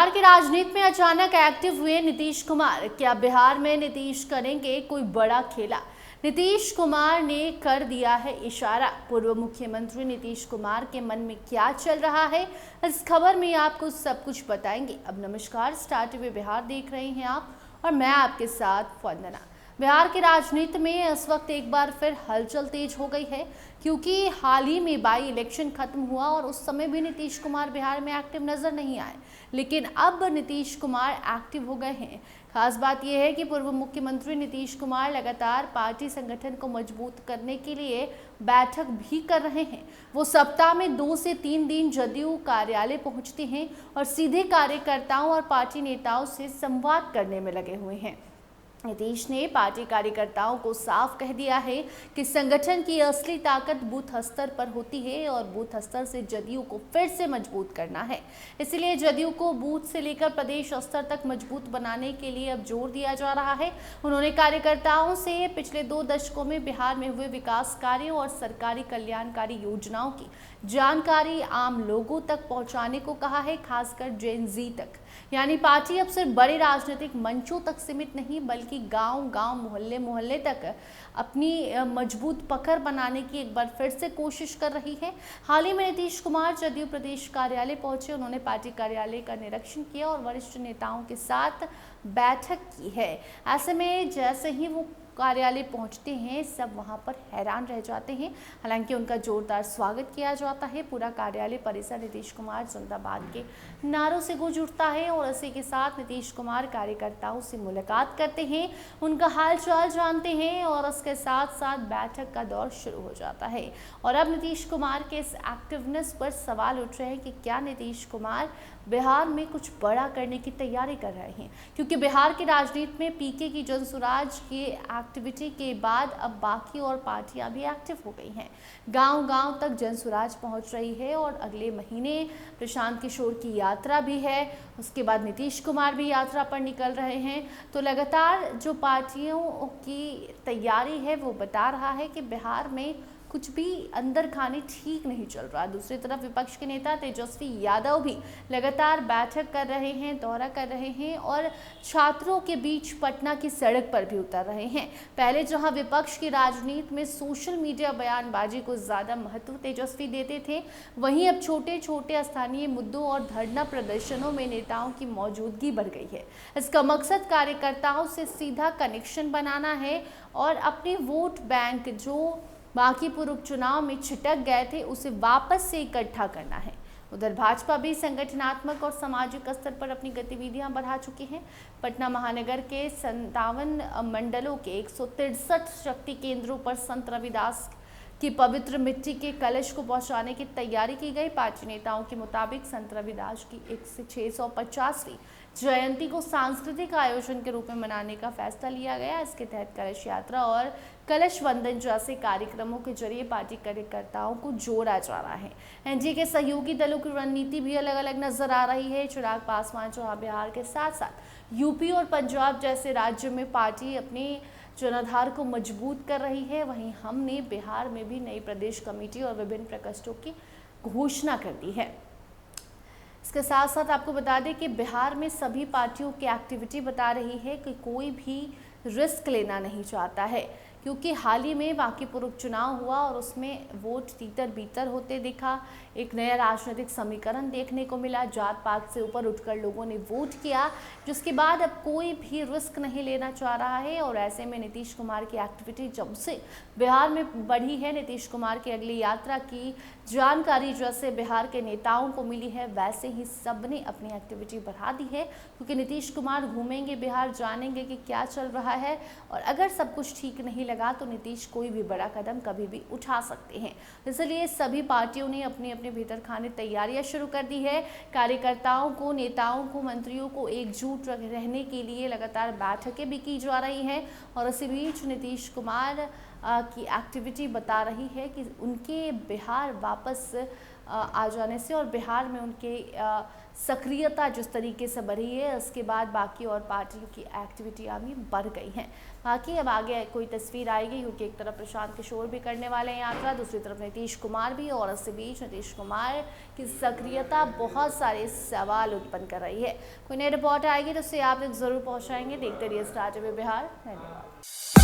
बिहार की राजनीति में अचानक एक्टिव हुए नीतीश कुमार। क्या बिहार में नीतीश करेंगे कोई बड़ा खेला? नीतीश कुमार ने कर दिया है इशारा। पूर्व मुख्यमंत्री नीतीश कुमार के मन में क्या चल रहा है, इस खबर में आपको सब कुछ बताएंगे। अब नमस्कार, स्टार टीवी बिहार देख रहे हैं आप और मैं आपके साथ वंदना। बिहार की राजनीति में इस वक्त एक बार फिर हलचल तेज हो गई है, क्योंकि हाल ही में बाई इलेक्शन खत्म हुआ और उस समय भी नीतीश कुमार बिहार में एक्टिव नजर नहीं आए, लेकिन अब नीतीश कुमार एक्टिव हो गए हैं। खास बात यह है कि पूर्व मुख्यमंत्री नीतीश कुमार लगातार पार्टी संगठन को मजबूत करने के लिए बैठक भी कर रहे हैं। वो सप्ताह में 2 से 3 दिन जदयू कार्यालय पहुंचते हैं और सीधे कार्यकर्ताओं और पार्टी नेताओं से संवाद करने में लगे हुए हैं। नीतीश ने पार्टी कार्यकर्ताओं को साफ कह दिया है कि संगठन की असली ताकत बूथ स्तर पर होती है और बूथ स्तर से जदयू को फिर से मजबूत करना है। इसलिए जदयू को बूथ से लेकर प्रदेश स्तर तक मजबूत बनाने के लिए अब जोर दिया जा रहा है। उन्होंने कार्यकर्ताओं से पिछले 2 दशकों में बिहार में हुए विकास कार्यों और सरकारी कल्याणकारी योजनाओं की जानकारी आम लोगों तक पहुंचाने को कहा है, खासकर जेन जी तक। यानी पार्टी अब सिर्फ बड़े राजनीतिक मंचों तक सीमित नहीं, बल्कि गांव-गांव, मोहल्ले-मोहल्ले तक अपनी मजबूत पकड़ बनाने की एक बार फिर से कोशिश कर रही है। हाल ही में नीतीश कुमार जदयू प्रदेश कार्यालय पहुंचे। उन्होंने पार्टी कार्यालय का निरीक्षण किया और वरिष्ठ नेताओं के साथ बैठक की है। ऐसे में जैसे ही वो कार्यालय पहुंचते हैं, सब वहां पर हैरान रह जाते हैं। हालांकि उनका जोरदार स्वागत किया जाता है। पूरा कार्यालय परिसर नीतीश कुमार जिंदाबाद के नारों से गूंज उठता है और इसी के साथ नीतीश कुमार कार्यकर्ताओं से मुलाकात करते हैं, उनका हाल चाल जानते हैं और इसके साथ साथ बैठक का दौर शुरू हो जाता है। और अब नीतीश कुमार के इस एक्टिवनेस पर सवाल उठ रहे हैं कि क्या नीतीश कुमार बिहार में कुछ बड़ा करने की तैयारी कर रहे हैं, क्योंकि बिहार की राजनीति में पीके की जनसुराज की एक्टिविटी के बाद अब बाकी और पार्टियां भी एक्टिव हो गई हैं। गांव-गांव तक जनसुराज पहुंच रही है और अगले महीने प्रशांत किशोर की यात्रा भी है। उसके बाद नीतीश कुमार भी यात्रा पर निकल रहे हैं। तो लगातार जो पार्टियों की तैयारी है वो बता रहा है कि बिहार में कुछ भी अंदर खाने ठीक नहीं चल रहा। दूसरी तरफ विपक्ष के नेता तेजस्वी यादव भी लगातार बैठक कर रहे हैं, दौरा कर रहे हैं और छात्रों के बीच पटना की सड़क पर भी उतर रहे हैं। पहले जहां विपक्ष की राजनीति में सोशल मीडिया बयानबाजी को ज्यादा महत्व तेजस्वी देते थे, वहीं अब छोटे छोटे स्थानीय मुद्दों और धरना प्रदर्शनों में नेताओं की मौजूदगी बढ़ गई है। इसका मकसद कार्यकर्ताओं से सीधा कनेक्शन बनाना है और अपने वोट बैंक जो बांकीपुर उपचुनाव में छिटक गए थे उसे वापस से इकट्ठा करना है। उधर भाजपा भी संगठनात्मक और सामाजिक स्तर पर अपनी गतिविधियां बढ़ा चुकी हैं। पटना महानगर के 57 मंडलों के 163 शक्ति केंद्रों पर संत रविदास की पवित्र मिट्टी के कलश को पहुंचाने की तैयारी की गई। पार्टी नेताओं के मुताबिक संत रविदास की 650वीं जयंती को सांस्कृतिक आयोजन के रूप में मनाने का फैसला लिया गया। इसके तहत कलश यात्रा और कलश वंदन जैसे कार्यक्रमों के जरिए पार्टी कार्यकर्ताओं को जोड़ा जा रहा है। एनडीए के सहयोगी दलों की रणनीति भी अलग अलग नजर आ रही है। चिराग पासवान जहां बिहार के साथ साथ यूपी और पंजाब जैसे राज्यों में पार्टी अपने जनाधार को मजबूत कर रही है, वहीं हमने बिहार में भी नई प्रदेश कमेटी और विभिन्न प्रकोष्ठों की घोषणा कर दी है। इसके साथ साथ आपको बता दें कि बिहार में सभी पार्टियों की एक्टिविटी बता रही है कि कोई भी रिस्क लेना नहीं चाहता है, क्योंकि हाल ही में बांकीपुर उपचुनाव हुआ और उसमें वोट तीतर बीतर होते दिखा। एक नया राजनीतिक समीकरण देखने को मिला। जात पात से ऊपर उठकर लोगों ने वोट किया, जिसके बाद अब कोई भी रिस्क नहीं लेना चाह रहा है। और ऐसे में नीतीश कुमार की एक्टिविटी जब से बिहार में बढ़ी है, नीतीश कुमार की अगली यात्रा की जानकारी जैसे बिहार के नेताओं को मिली है, वैसे ही सबने अपनी एक्टिविटी बढ़ा दी है, क्योंकि नीतीश कुमार घूमेंगे बिहार, जानेंगे कि क्या चल रहा है और अगर सब कुछ ठीक नहीं लगा तो नीतीश कोई भी बड़ा कदम कभी भी उठा सकते हैं। इसलिए सभी पार्टियों ने अपने अपने भीतर खाने तैयारियां शुरू कर दी है। कार्यकर्ताओं को, नेताओं को, मंत्रियों को एकजुट रहने के लिए लगातार बैठकें भी की जा रही हैं और इसी बीच नीतीश कुमार की एक्टिविटी बता रही है कि उनके बिहार वापस आ जाने से और बिहार में उनके सक्रियता जिस तरीके से बढ़ी है, उसके बाद बाकी और पार्टियों की एक्टिविटियाँ भी बढ़ गई हैं। बाकी अब आगे कोई तस्वीर आएगी, क्योंकि एक तरफ प्रशांत किशोर भी करने वाले हैं यात्रा, दूसरी तरफ नीतीश कुमार भी, और इस बीच नीतीश कुमार की सक्रियता बहुत सारे सवाल उत्पन्न कर रही है। कोई नई रिपोर्ट आएगी तो उससे आप तक जरूर पहुँचाएंगे। देखते रहिए स्टार टीवी बिहार। धन्यवाद।